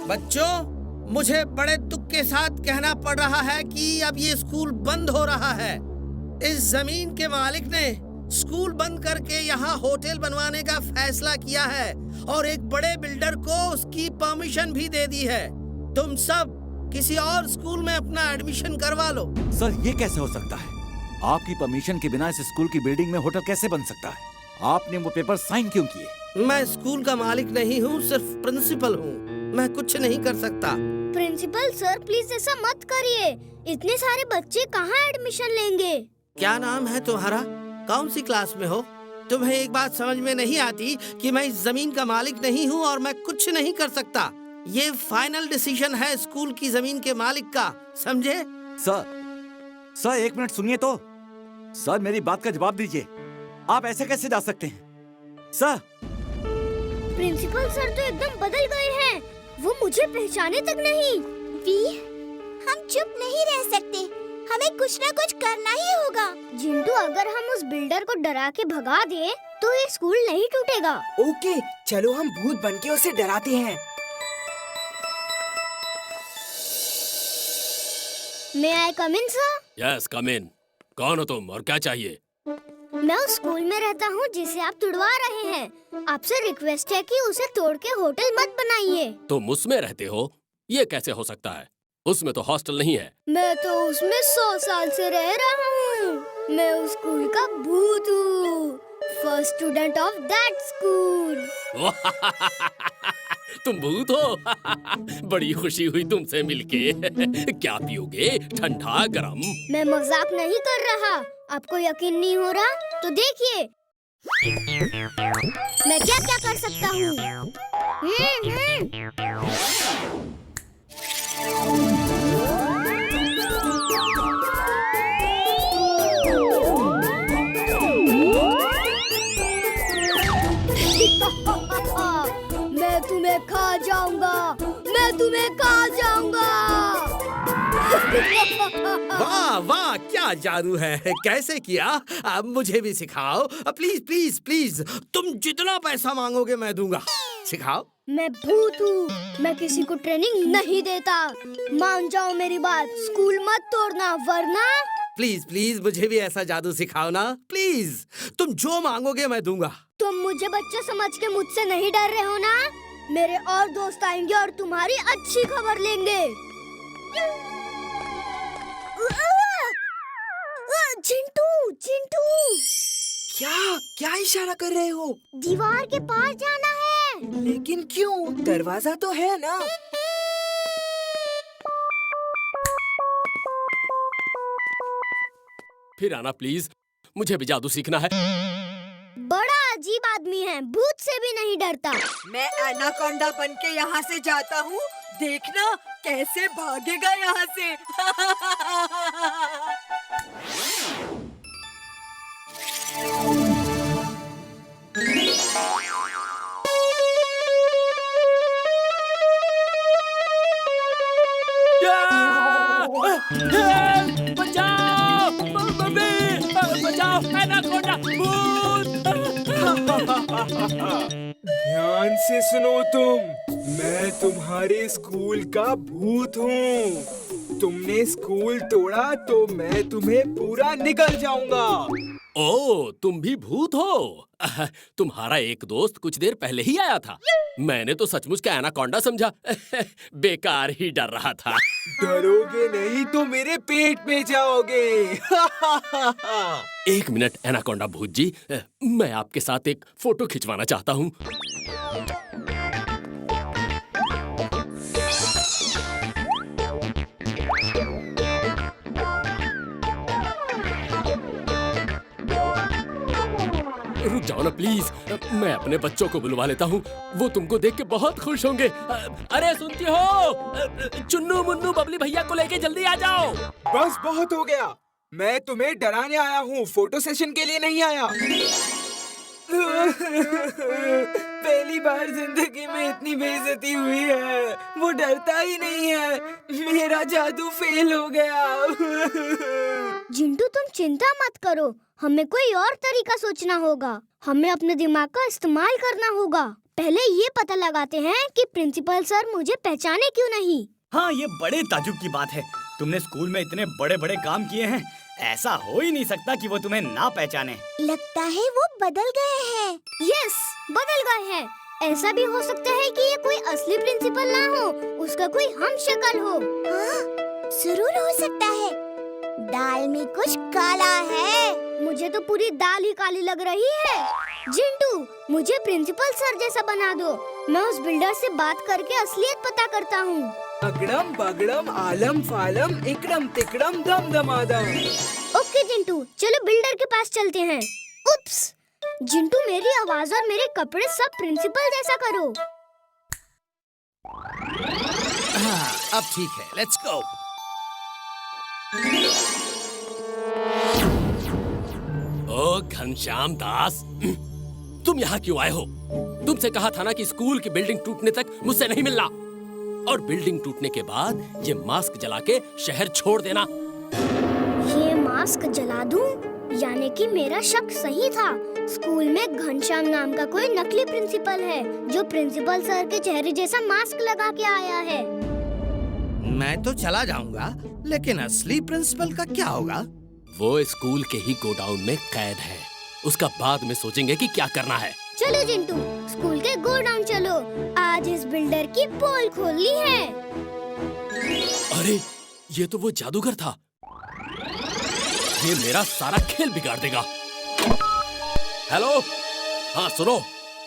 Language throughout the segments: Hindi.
बच्चों, मुझे बड़े दुख के साथ कहना पड़ रहा है कि अब ये स्कूल बंद हो रहा है। इस जमीन के मालिक ने स्कूल बंद करके यहाँ होटल बनवाने का फैसला किया है और एक बड़े बिल्डर को उसकी परमिशन भी दे दी है। तुम सब किसी और स्कूल में अपना एडमिशन करवा लो। सर, ये कैसे हो सकता है? आपकी परमिशन के बिना इस स्कूल की बिल्डिंग में होटल कैसे बन सकता है? आपने वो पेपर साइन क्यों किए? मैं स्कूल का मालिक नहीं हूँ, सिर्फ प्रिंसिपल हूँ। मैं कुछ नहीं कर सकता। प्रिंसिपल सर, प्लीज ऐसा मत करिए। इतने सारे बच्चे कहाँ एडमिशन लेंगे? क्या नाम है तुम्हारा? कौन सी क्लास में हो? तुम्हें एक बात समझ में नहीं आती कि मैं इस जमीन का मालिक नहीं हूँ और मैं कुछ नहीं कर सकता। ये फाइनल डिसीजन है स्कूल की जमीन के मालिक का, समझे? सर, एक मिनट सुनिए तो। सर, मेरी बात का जवाब दीजिए। आप ऐसे कैसे जा सकते हैं? सर, प्रिंसिपल सर तो एकदम बदल गए हैं। वो मुझे पहचाने तक नहीं। वी, हम चुप नहीं रह सकते। हमें कुछ न कुछ करना ही होगा। जिंटू, अगर हम उस बिल्डर को डरा के भगा दे तो ये स्कूल नहीं टूटेगा। ओके, चलो हम भूत बनके उसे डराते हैं। May I come in, sir? Yes, come in. कौन हो तुम और क्या चाहिए? मैं उस स्कूल में रहता हूँ जिसे आप तुड़वा रहे हैं। आपसे रिक्वेस्ट है कि उसे तोड़ के होटल मत बनाइए। तुम उसमें रहते हो? ये कैसे हो सकता है? उसमें तो हॉस्टल नहीं है। मैं तो उसमें 100 साल से रह रहा हूँ। मैं उस स्कूल का भूत हूँ। First student of that school. तुम भूत हो? बड़ी खुशी हुई तुमसे मिलके। क्या पियोगे? ठंडा गरम? मैं मजाक नहीं कर रहा। आपको यकीन नहीं हो रहा तो देखिए मैं क्या क्या कर सकता हूँ। मैं तुम्हें खा जाऊंगा। मैं तुम्हें खा जाऊंगा। वाह वाह, क्या जादू है! कैसे किया? अब मुझे भी सिखाओ प्लीज प्लीज प्लीज। तुम जितना पैसा मांगोगे मैं दूंगा। सिखाओ। मैं भूत हूँ, मैं किसी को ट्रेनिंग नहीं देता। मान जाओ मेरी बात, स्कूल मत तोड़ना वरना। प्लीज प्लीज मुझे भी ऐसा जादू सिखाओ ना प्लीज। तुम जो मांगोगे मैं दूंगा। तुम मुझे बच्चे समझ के मुझसे नहीं डर रहे हो ना? मेरे और दोस्त आएंगे और तुम्हारी अच्छी खबर लेंगे। चिंटू, चिंटू! क्या क्या इशारा कर रहे हो? दीवार के पास जाना है। लेकिन क्यों? दरवाजा तो है ना। फिर आना प्लीज, मुझे भी जादू सीखना है। बड़ा अजीब आदमी है, भूत से भी नहीं डरता। मैं एनाकोंडा बन के यहाँ से जाता हूँ। देखना कैसे भागेगा यहाँ से। बचाओ! मम्मी! बचाओ! एनाकोंडा! भूत! ध्यान से सुनो तुम। मैं तुम्हारे स्कूल का भूत हूँ। तुमने स्कूल तोड़ा तो मैं तुम्हें पूरा निगल जाऊंगा। ओ, तुम भी भूत हो? तुम्हारा एक दोस्त कुछ देर पहले ही आया था। मैंने तो सचमुच का एनाकोंडा समझा। बेकार ही डर रहा था। डरोगे नहीं तो मेरे पेट में जाओगे। एक मिनट एनाकोंडा भूत जी, मैं आपके साथ एक फोटो खिंचवाना चाहता हूँ। रुक जाओ ना प्लीज, मैं अपने बच्चों को बुलवा लेता हूँ। वो तुमको देख के बहुत खुश होंगे। अरे सुनती हो? चुन्नू मुन्नू बबली भैया को लेके जल्दी आ जाओ। बस बहुत हो गया। मैं तुम्हें डराने आया हूँ, फोटो सेशन के लिए नहीं आया। पहली बार जिंदगी में इतनी बेइज्जती हुई है। वो डरता ही नहीं है। मेरा जादू फेल हो गया। जिंटू, तुम चिंता मत करो, हमें कोई और तरीका सोचना होगा। हमें अपने दिमाग का इस्तेमाल करना होगा। पहले ये पता लगाते हैं कि प्रिंसिपल सर मुझे पहचाने क्यों नहीं। हाँ, ये बड़े ताजुब की बात है। तुमने स्कूल में इतने बड़े बड़े काम किए हैं, ऐसा हो ही नहीं सकता कि वो तुम्हें ना पहचाने। लगता है वो बदल गए हैं। यस, बदल गए हैं। ऐसा भी हो सकता है कि ये कोई असली प्रिंसिपल ना हो, उसका कोई हम शक्ल हो। हाँ, जरूर हो सकता है। दाल में कुछ काला है। मुझे तो पूरी दाल ही काली लग रही है। जिंटू, मुझे प्रिंसिपल सर जैसा बना दो। मैं उस बिल्डर से बात करके असलियत पता करता हूँ। अगड़म बगड़म आलम फालम इकड़म तिकड़म दम दमादम। ओके जिंटू, चलो बिल्डर के पास चलते हैं। उप्स, जिंटू मेरी आवाज और मेरे कपड़े सब प्रिंसिपल जैसा करो। हाँ, अब ठीक है, लेट्स गो। ओ घनश्याम दास, तुम यहाँ क्यों आए हो? तुमसे कहा था ना कि स्कूल की बिल्डिंग टूटने तक मुझसे नहीं मिलना, और बिल्डिंग टूटने के बाद ये मास्क जला के शहर छोड़ देना। ये मास्क जला दूं? यानी कि मेरा शक सही था। स्कूल में घनश्याम नाम का कोई नकली प्रिंसिपल है जो प्रिंसिपल सर के चेहरे जैसा मास्क लगा के आया है। मैं तो चला जाऊंगा, लेकिन असली प्रिंसिपल का क्या होगा? वो स्कूल के ही गोडाउन में कैद है। उसका बाद में सोचेंगे कि क्या करना है। चलो जिंटू, स्कूल के गोडाउन चलो। आज इस बिल्डर की पोल खोलनी है। अरे, ये तो वो जादूगर था। ये मेरा सारा खेल बिगाड़ देगा। हेलो, हाँ सुनो,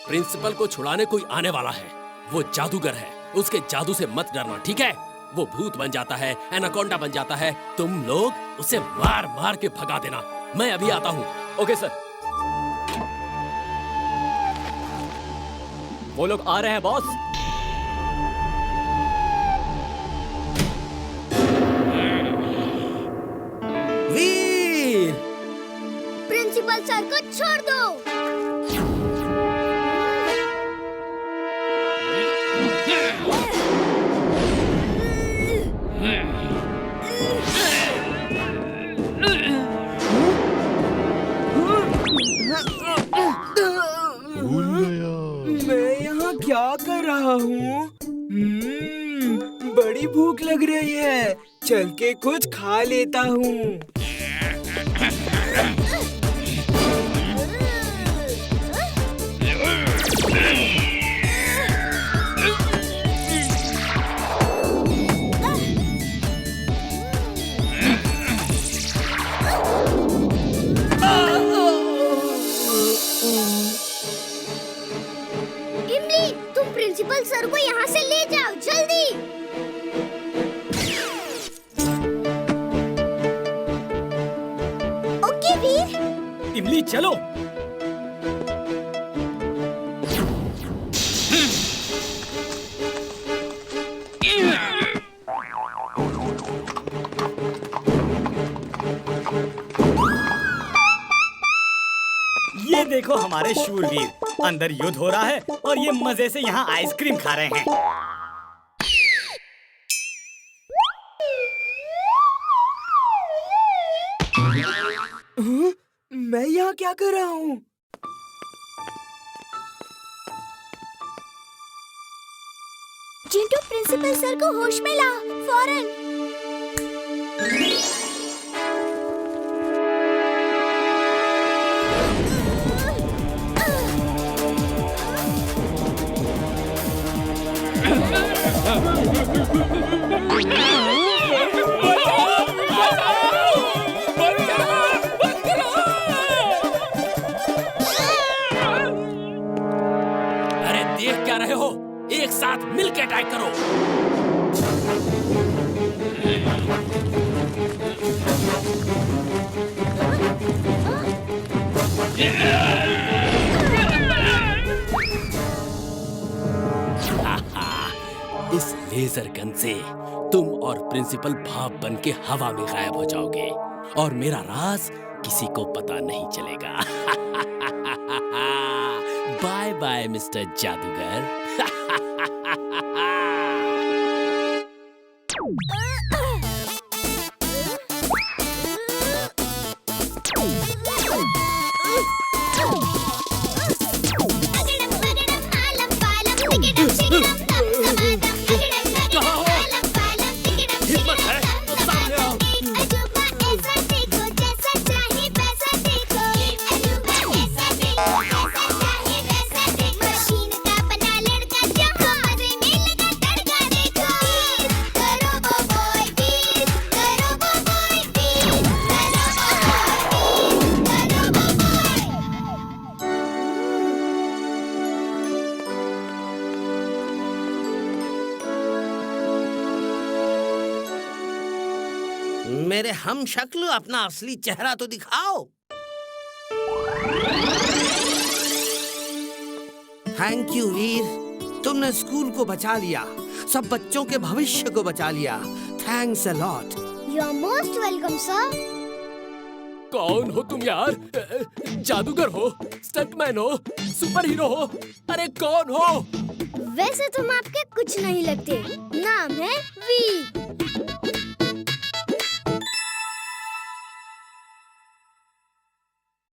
प्रिंसिपल को छुड़ाने कोई आने वाला है। वो जादूगर है, उसके जादू से मत डरना, ठीक है? वो भूत बन जाता है, एनाकोंडा बन जाता है। तुम लोग उसे मार मार के भगा देना। मैं अभी आता हूँ। Okay sir. वो लोग आ रहे हैं बॉस। वीर! प्रिंसिपल सर को छोड़ दो। मैं यहाँ क्या कर रहा हूँ? बड़ी भूख लग रही है। चल के कुछ खा लेता हूँ। इमली, तुम प्रिंसिपल सर को यहाँ से ले जाओ, जल्दी। ओके वीर। इमली चलो। ये देखो हमारे शूरवीर, अंदर युद्ध हो रहा है और ये मजे से यहाँ आइसक्रीम खा रहे हैं। मैं यहाँ क्या कर रहा हूँ? जिंटू, प्रिंसिपल सर को होश में ला, फौरन। अरे देख क्या रहे हो? एक साथ मिलकर अटैक करो। इस लेजर गन से तुम और प्रिंसिपल भाप बन के हवा में गायब हो जाओगे और मेरा राज किसी को पता नहीं चलेगा। बाय बाय मिस्टर जादूगर। अगड़म बगड़म आलम मेरे हम शक्ल अपना असली चेहरा तो दिखाओ। थैंक यू वीर, तुमने स्कूल को बचा लिया, सब बच्चों के भविष्य को बचा लिया। Thanks a lot. You are most welcome sir. कौन हो तुम यार? जादूगर हो, स्टंटमैन हो, सुपर हीरो हो? अरे कौन हो? वैसे तुम आपके कुछ नहीं लगते। नाम है वी।